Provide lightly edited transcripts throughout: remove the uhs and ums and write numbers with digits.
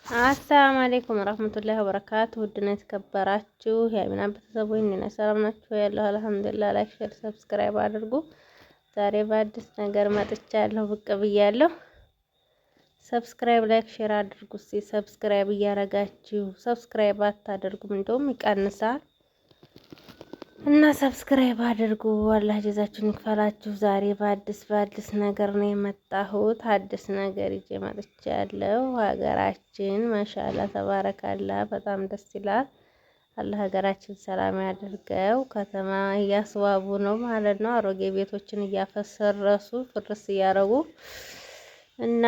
አሰላሙ አለይኩም ወራህመቱላሂ ወበረካቱ። ውድና የተከበራችሁ የአሚና ቤተሰቦች እኔ ሰላም ናችሁ? ያለሁ አልሐምዱሊላህ። ላይክ፣ ሼር፣ ሰብስክራይብ አድርጉ። ዛሬ በአዲስ ነገር መጥቻለሁ፣ ብቅ ብያለሁ። ሰብስክራይብ፣ ላይክ፣ ሼር አድርጉ። እስኪ ሰብስክራይብ እያረጋችሁ ሰብስክራይብ አታደርጉም፣ እንደውም ይቀንሳል እና ሰብስክራይብ አድርጉ። አላህ ጀዛችሁን ይክፈላችሁ። ዛሬ በአዲስ ነገር ነው የመጣሁት። አዲስ ነገር ይዤ መጥቻለሁ። ሀገራችን ማሻአላ ተባረካላ በጣም ደስ ይላል። አላህ ሀገራችን ሰላም ያድርገው። ከተማ እያስዋቡ ነው ማለት ነው። አሮጌ ቤቶችን እያፈሰረሱ ፍርስ እያረጉ እና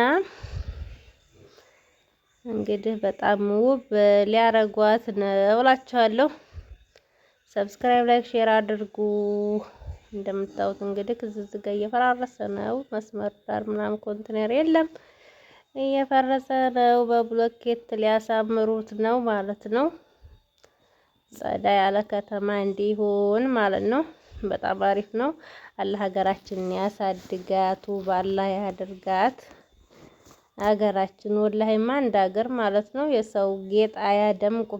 እንግዲህ በጣም ውብ ሊያረጓት ነው እላችኋለሁ። ሰብስክራይብ ላይክ ሼር አድርጉ። እንደምታዩት እንግዲህ እዚህ ጋር እየፈራረሰ ነው። መስመር ዳር ምናምን ኮንቴነር የለም፣ እየፈረሰ ነው። በብሎኬት ሊያሳምሩት ነው ማለት ነው። ጸዳ ያለ ከተማ እንዲሆን ማለት ነው። በጣም አሪፍ ነው። አላህ ሀገራችንን ያሳድጋት፣ ባላህ ያድርጋት። ሀገራችን ወላሂማ እንደ ሀገር ማለት ነው። የሰው ጌጥ አያደምቁ።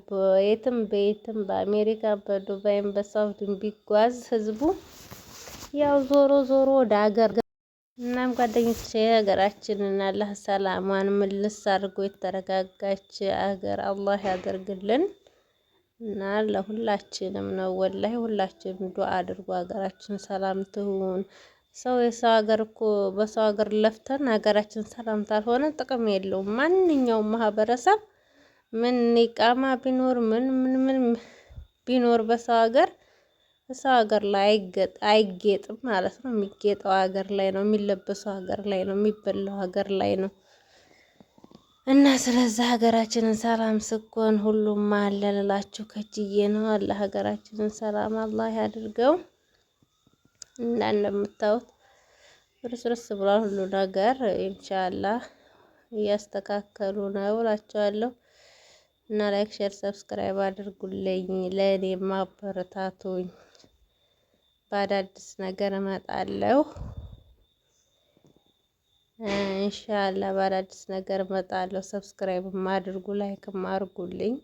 በየትም በአሜሪካ በዱባይም በሳውዲም ቢጓዝ ህዝቡ ያው ዞሮ ወደ ሀገር። እናም ጓደኞቼ ሀገራችንን አላህ ሰላሟን ምልስ አድርጎ የተረጋጋች ሀገር አላህ ያደርግልን እና ለሁላችንም ነው ወላሂ ሁላችንም ዱአ አድርጎ ሀገራችን ሰላም ትሁን። የሰው ሀገር እኮ በሰው ሀገር ለፍተን ሀገራችን ሰላም ካልሆነ ጥቅም የለውም። ማንኛውም ማህበረሰብ ምን ኢቃማ ቢኖር ምን ቢኖር በሰው ሀገር ላይ አይጌጥም ማለት ነው። የሚጌጠው ሀገር ላይ ነው፣ የሚለበሰው ሀገር ላይ ነው፣ የሚበላው ሀገር ላይ ነው። እና ስለዚህ ሀገራችንን ሰላም ስኮን ሁሉም አለ ልላችሁ ከጅዬ ነው። አላህ ሀገራችንን ሰላም አላህ ያድርገው። እና እንደምታዩት ፍርስርስ ብሏል ሁሉ ነገር ኢንሻአላህ እያስተካከሉ ነው እላቸዋለሁ። እና ላይክ ሼር ሰብስክራይብ አድርጉልኝ፣ ለእኔ ማበረታቱኝ። በአዳዲስ ነገር እመጣለሁ ኢንሻአላህ። በአዳዲስ ነገር እመጣለሁ። ሰብስክራይብም አድርጉ፣ ላይክም አድርጉልኝ።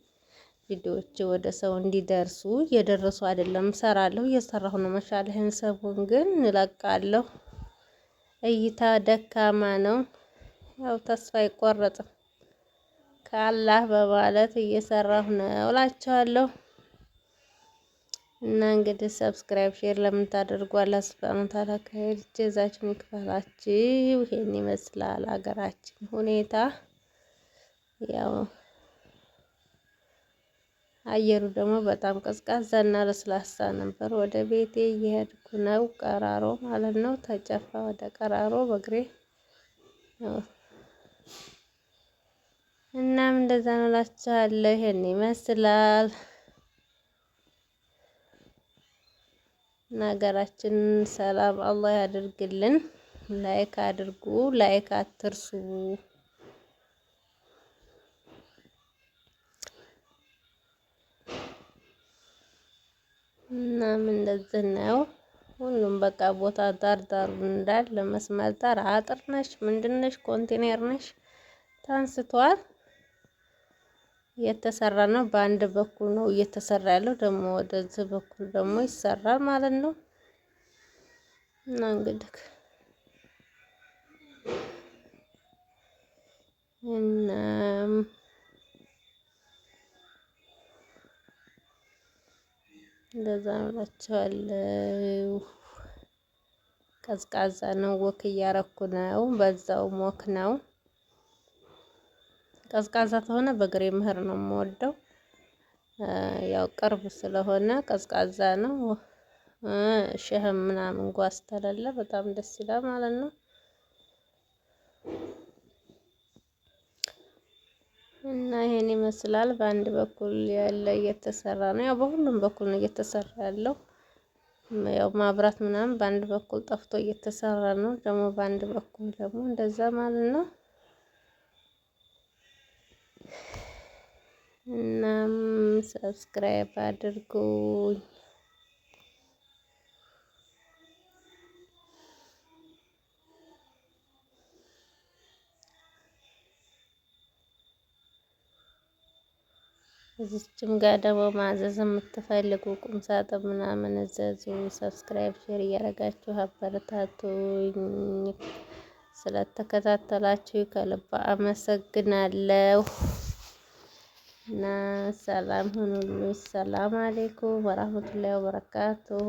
ቪዲዮዎች ወደ ሰው እንዲደርሱ እየደረሱ አይደለም። እሰራለሁ፣ እየሰራሁ ነው። ማሻአላህ ሰሞኑን ግን እለቃለሁ። እይታ ደካማ ነው። ያው ተስፋ አይቆረጥም ከአላህ በማለት እየሰራሁ ነው እላችኋለሁ። እና እንግዲህ ሰብስክራይብ ሼር ለምን ታደርጉ? አላህ ሱብሃነሁ ወተዓላ ከይር ጀዛችሁን ይክፈላችሁ። ይሄን ይመስላል ሀገራችን ሁኔታ። ያው አየሩ ደግሞ በጣም ቀዝቃዛ እና ለስላሳ ነበር። ወደ ቤቴ እየሄድኩ ነው። ቀራሮ ማለት ነው። ተጨፋ ወደ ቀራሮ በእግሬ እናም እንደዛ ነው እላችኋለሁ። ይሄን ይመስላል ሀገራችን ሰላም አላህ ያድርግልን። ላይክ አድርጉ፣ ላይክ አትርሱ። እናም እንደዚህ ነው። ሁሉም በቃ ቦታ ዳር እንዳለ መስመር ዳር አጥር ነሽ ምንድነሽ ኮንቴነር ነሽ ታንስቷል። እየተሰራ ነው። በአንድ በኩል ነው እየተሰራ ያለው፣ ደግሞ ወደዚህ በኩል ደግሞ ይሰራል ማለት ነው። እና እንግዲህ እንደዛ እላችኋለሁ። ቀዝቃዛ ነው። ወክ እያረኩ ነው። በዛው ሞክ ነው። ቀዝቃዛ ከሆነ በእግሬ መሄድ ነው የምወደው። ያው ቅርብ ስለሆነ ቀዝቃዛ ነው። ሸህም ምናምን ጓዝ ተለለ በጣም ደስ ይላል ማለት ነው። እና ይሄን ይመስላል። በአንድ በኩል ያለ እየተሰራ ነው። ያው በሁሉም በኩል ነው እየተሰራ ያለው። ያው ማብራት ምናምን በአንድ በኩል ጠፍቶ እየተሰራ ነው። ደግሞ በአንድ በኩል ደግሞ እንደዛ ማለት ነው። እናም ሰብስክራይብ አድርጉኝ። እዚችም ጋር ደግሞ ማዘዝ የምትፈልጉ ቁም ሳጥን ምናምን እዘዙ። ሰብስክራይብ ሼር እያደረጋችሁ አበረታቱኝ። ስለተከታተላችሁ ከልብ አመሰግናለሁ እና ሰላም ሁኑልኝ። ሰላም አሌይኩም ወራህመቱላሂ ወበረካቱሁ።